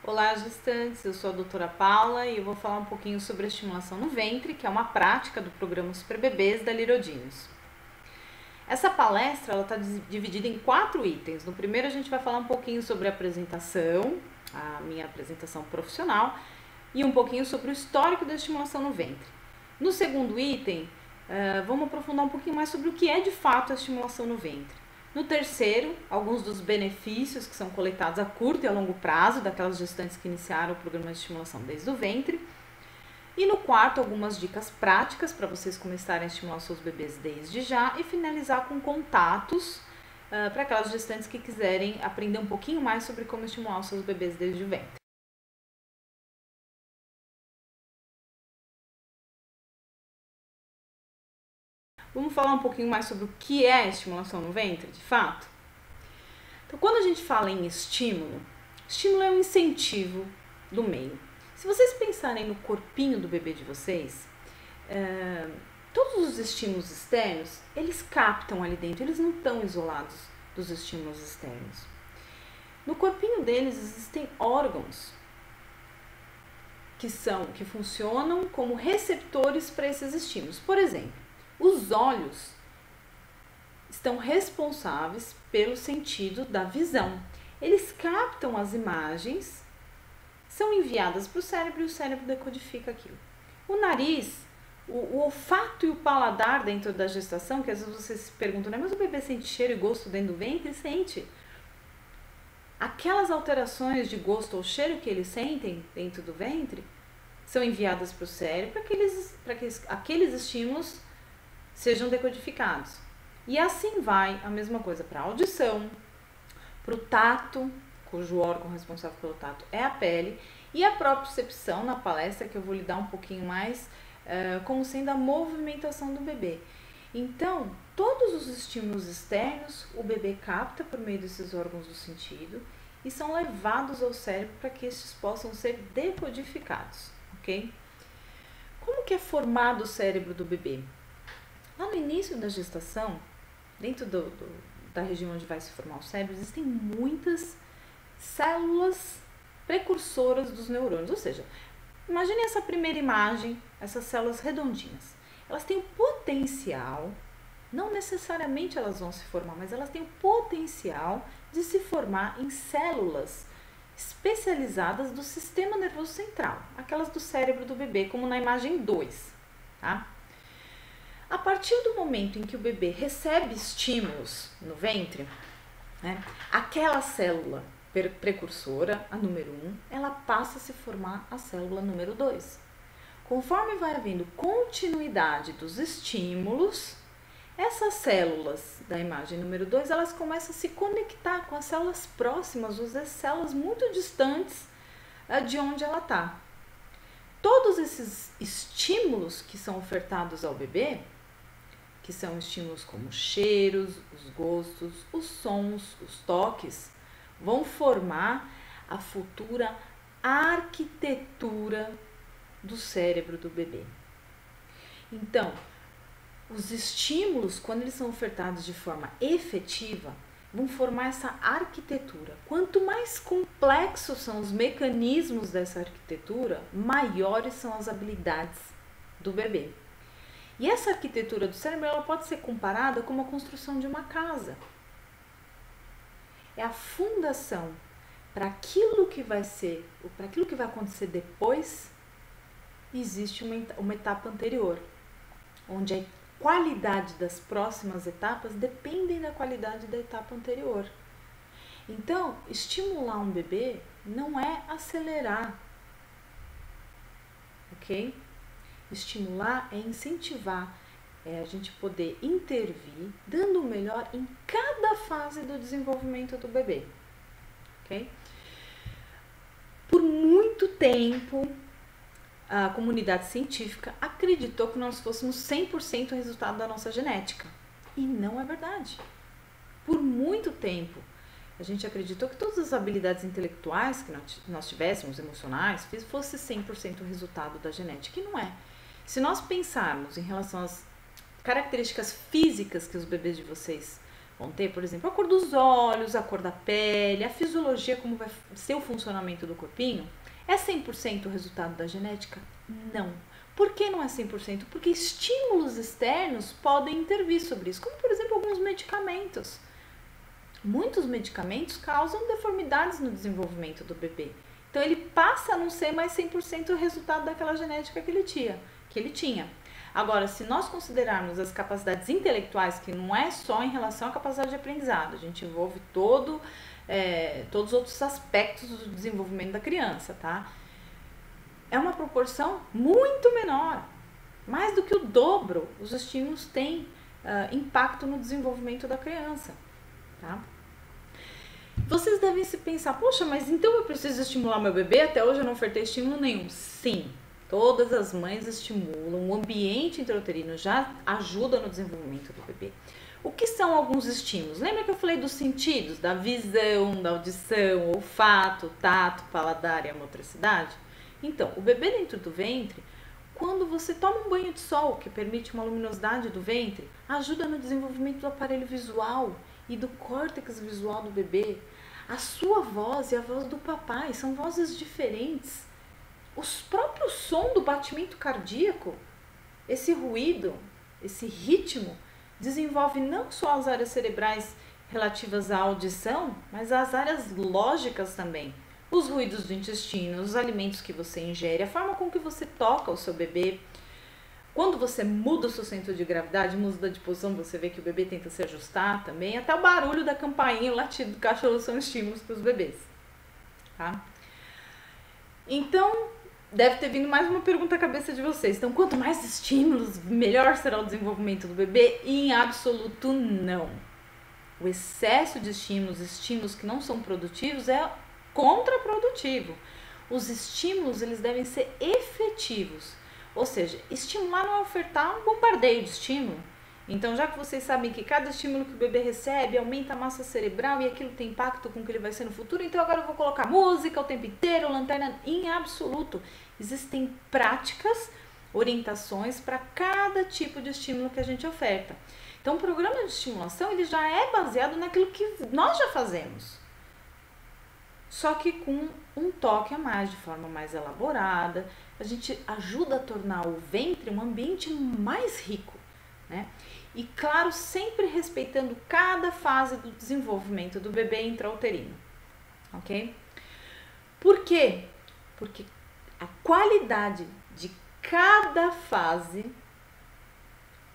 Olá, gestantes, eu sou a doutora Paula e eu vou falar um pouquinho sobre a estimulação no ventre, que é uma prática do programa Super Bebês da Little Essa palestra está dividida em 4 itens. No primeiro a gente vai falar um pouquinho sobre a apresentação, a minha apresentação profissional, e um pouquinho sobre o histórico da estimulação no ventre. No segundo item, vamos aprofundar um pouquinho mais sobre o que é de fato a estimulação no ventre. No terceiro, alguns dos benefícios que são coletados a curto e a longo prazo daquelas gestantes que iniciaram o programa de estimulação desde o ventre. E no quarto, algumas dicas práticas para vocês começarem a estimular os seus bebês desde já e finalizar com contatos para aquelas gestantes que quiserem aprender um pouquinho mais sobre como estimular os seus bebês desde o ventre. Vamos falar um pouquinho mais sobre o que é a estimulação no ventre, de fato? Então, quando a gente fala em estímulo é um incentivo do meio. Se vocês pensarem no corpinho do bebê de vocês, todos os estímulos externos, eles captam ali dentro, eles não estão isolados dos estímulos externos. No corpinho deles existem órgãos que funcionam como receptores para esses estímulos. Por exemplo, os olhos estão responsáveis pelo sentido da visão. Eles captam as imagens, são enviadas para o cérebro e o cérebro decodifica aquilo. O nariz, o olfato e o paladar dentro da gestação, que às vezes vocês se perguntam, né? Mas o bebê sente cheiro e gosto dentro do ventre? Sente. Aquelas alterações de gosto ou cheiro que eles sentem dentro do ventre são enviadas para o cérebro para que aqueles estímulos sejam decodificados. E assim vai a mesma coisa para a audição, para o tato, cujo órgão responsável pelo tato é a pele, e a propriocepção na palestra, que eu vou lhe dar um pouquinho mais, como sendo a movimentação do bebê. Então, todos os estímulos externos o bebê capta por meio desses órgãos do sentido e são levados ao cérebro para que estes possam ser decodificados, ok? Como que é formado o cérebro do bebê? Lá no início da gestação, dentro da região onde vai se formar o cérebro, existem muitas células precursoras dos neurônios. Ou seja, imagine essa primeira imagem, essas células redondinhas. Elas têm o potencial, não necessariamente elas vão se formar, mas elas têm o potencial de se formar em células especializadas do sistema nervoso central, aquelas do cérebro do bebê, como na imagem 2, tá? A partir do momento em que o bebê recebe estímulos no ventre, né, aquela célula precursora, a número 1, ela passa a se formar a célula número 2. Conforme vai havendo continuidade dos estímulos, essas células da imagem número 2, elas começam a se conectar com as células próximas, ou as células muito distantes de onde ela está. Todos esses estímulos que são ofertados ao bebê, que são estímulos como cheiros, os gostos, os sons, os toques, vão formar a futura arquitetura do cérebro do bebê. Então, os estímulos, quando eles são ofertados de forma efetiva, vão formar essa arquitetura. Quanto mais complexos são os mecanismos dessa arquitetura, maiores são as habilidades do bebê. E essa arquitetura do cérebro, ela pode ser comparada com a construção de uma casa. É a fundação para aquilo que vai ser, para aquilo que vai acontecer depois, existe uma etapa anterior, onde a qualidade das próximas etapas dependem da qualidade da etapa anterior. Então, estimular um bebê não é acelerar, ok? Estimular é incentivar, é a gente poder intervir, dando o melhor em cada fase do desenvolvimento do bebê, ok? Por muito tempo, a comunidade científica acreditou que nós fôssemos 100% resultado da nossa genética. E não é verdade. Por muito tempo, a gente acreditou que todas as habilidades intelectuais que nós tivéssemos, emocionais, fosse 100% resultado da genética. E não é. Se nós pensarmos em relação às características físicas que os bebês de vocês Vão ter, por exemplo, a cor dos olhos, a cor da pele, a fisiologia, como vai ser o funcionamento do corpinho. É 100% o resultado da genética? Não. Por que não é 100%? Porque estímulos externos podem intervir sobre isso, como por exemplo alguns medicamentos. Muitos medicamentos causam deformidades no desenvolvimento do bebê. Então ele passa a não ser mais 100% o resultado daquela genética que ele tinha. Agora, se nós considerarmos as capacidades intelectuais, que não é só em relação à capacidade de aprendizado, a gente envolve todos os outros aspectos do desenvolvimento da criança, tá? É uma proporção muito menor. Mais do que o dobro, os estímulos têm impacto no desenvolvimento da criança, tá? Vocês devem se pensar, poxa, mas então eu preciso estimular meu bebê? Até hoje eu não ofertei estímulo nenhum. Sim, todas as mães estimulam, o ambiente intrauterino já ajuda no desenvolvimento do bebê. O que são alguns estímulos? Lembra que eu falei dos sentidos? Da visão, da audição, olfato, tato, paladar e a motricidade? Então, o bebê dentro do ventre, quando você toma um banho de sol, que permite uma luminosidade do ventre, ajuda no desenvolvimento do aparelho visual e do córtex visual do bebê. A sua voz e a voz do papai são vozes diferentes. Os próprios som do batimento cardíaco, esse ruído, esse ritmo, desenvolve não só as áreas cerebrais relativas à audição, mas as áreas lógicas também. Os ruídos do intestino, os alimentos que você ingere, a forma com que você toca o seu bebê. Quando você muda o seu centro de gravidade, muda de posição, você vê que o bebê tenta se ajustar também. Até o barulho da campainha, o latido do cachorro são estímulos para os bebês. Tá? Então, deve ter vindo mais uma pergunta à cabeça de vocês. Então, quanto mais estímulos, melhor será o desenvolvimento do bebê? Em absoluto, não. O excesso de estímulos que não são produtivos é contraprodutivo. Os estímulos, eles devem ser efetivos. Ou seja, estimular não é ofertar um bombardeio de estímulo. Então, já que vocês sabem que cada estímulo que o bebê recebe aumenta a massa cerebral e aquilo tem impacto com o que ele vai ser no futuro, então agora eu vou colocar música o tempo inteiro, lanterna, em absoluto. Existem práticas, orientações para cada tipo de estímulo que a gente oferta. Então, o programa de estimulação, ele já é baseado naquilo que nós já fazemos. Só que com um toque a mais, de forma mais elaborada, a gente ajuda a tornar o ventre um ambiente mais rico, né? E claro, sempre respeitando cada fase do desenvolvimento do bebê intrauterino, ok? Por quê? Porque a qualidade de cada fase,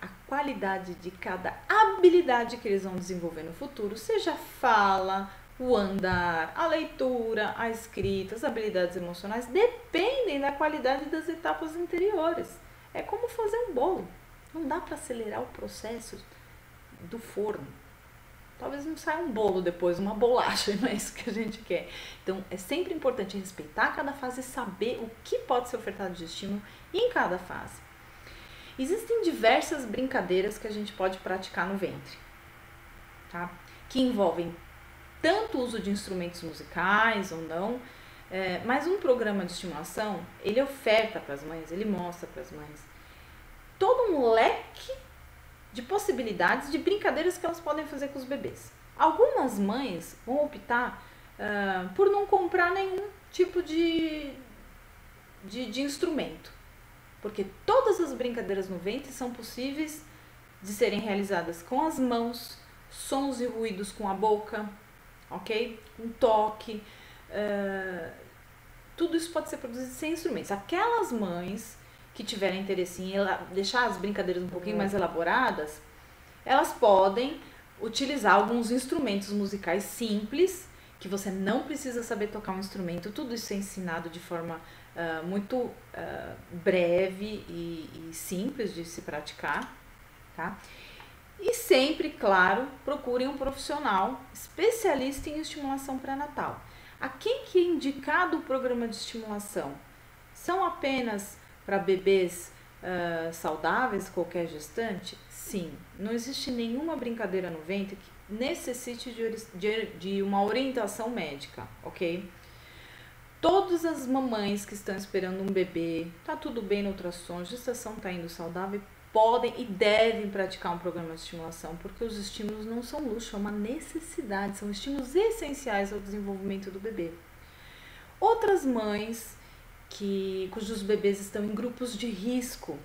a qualidade de cada habilidade que eles vão desenvolver no futuro, seja fala, o andar, a leitura, a escrita, as habilidades emocionais, dependem da qualidade das etapas anteriores. É como fazer um bolo. Não dá para acelerar o processo do forno. Talvez não saia um bolo depois, uma bolacha, não é isso que a gente quer. Então, é sempre importante respeitar cada fase e saber o que pode ser ofertado de estímulo em cada fase. Existem diversas brincadeiras que a gente pode praticar no ventre, tá? Que envolvem tanto o uso de instrumentos musicais ou não, mas um programa de estimulação, ele oferta para as mães, ele mostra para as mães todo um leque de possibilidades de brincadeiras que elas podem fazer com os bebês. Algumas mães vão optar por não comprar nenhum tipo de instrumento, porque todas as brincadeiras no ventre são possíveis de serem realizadas com as mãos, sons e ruídos com a boca, ok? Um toque, tudo isso pode ser produzido sem instrumentos. Aquelas mães que tiverem interesse em deixar as brincadeiras um pouquinho mais elaboradas, elas podem utilizar alguns instrumentos musicais simples, que você não precisa saber tocar um instrumento, tudo isso é ensinado de forma muito breve e simples de se praticar, tá? E sempre, claro, procurem um profissional especialista em estimulação pré-natal. A quem que é indicado o programa de estimulação? São apenas para bebês saudáveis, qualquer gestante? Sim, não existe nenhuma brincadeira no ventre que necessite de uma orientação médica, ok? Todas as mamães que estão esperando um bebê, tá tudo bem no ultrassom, a gestação tá indo saudável, podem e devem praticar um programa de estimulação, porque os estímulos não são luxo, é uma necessidade, são estímulos essenciais ao desenvolvimento do bebê. Outras mães cujos bebês estão em grupos de risco,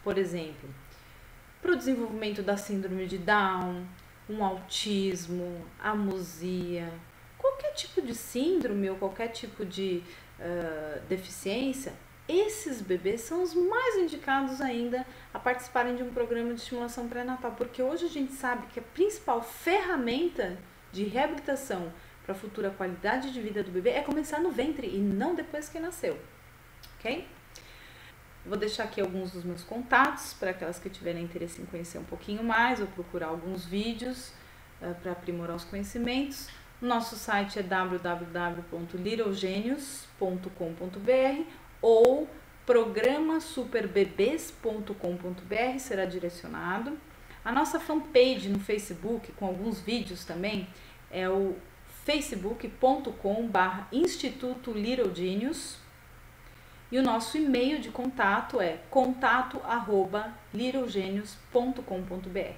por exemplo, para o desenvolvimento da síndrome de Down, um autismo, amusia, qualquer tipo de síndrome ou qualquer tipo de deficiência, esses bebês são os mais indicados ainda a participarem de um programa de estimulação pré-natal, porque hoje a gente sabe que a principal ferramenta de reabilitação para a futura qualidade de vida do bebê é começar no ventre e não depois que nasceu, ok? Vou deixar aqui alguns dos meus contatos para aquelas que tiverem interesse em conhecer um pouquinho mais ou procurar alguns vídeos para aprimorar os conhecimentos. Nosso site é www.littlegenius.com.br ou programasuperbebês.com.br, será direcionado. A nossa fanpage no Facebook, com alguns vídeos também, é o facebook.com/Instituto Little Genius. E o nosso e-mail de contato é contato@littlegenius.com.br.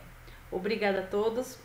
Obrigada a todos.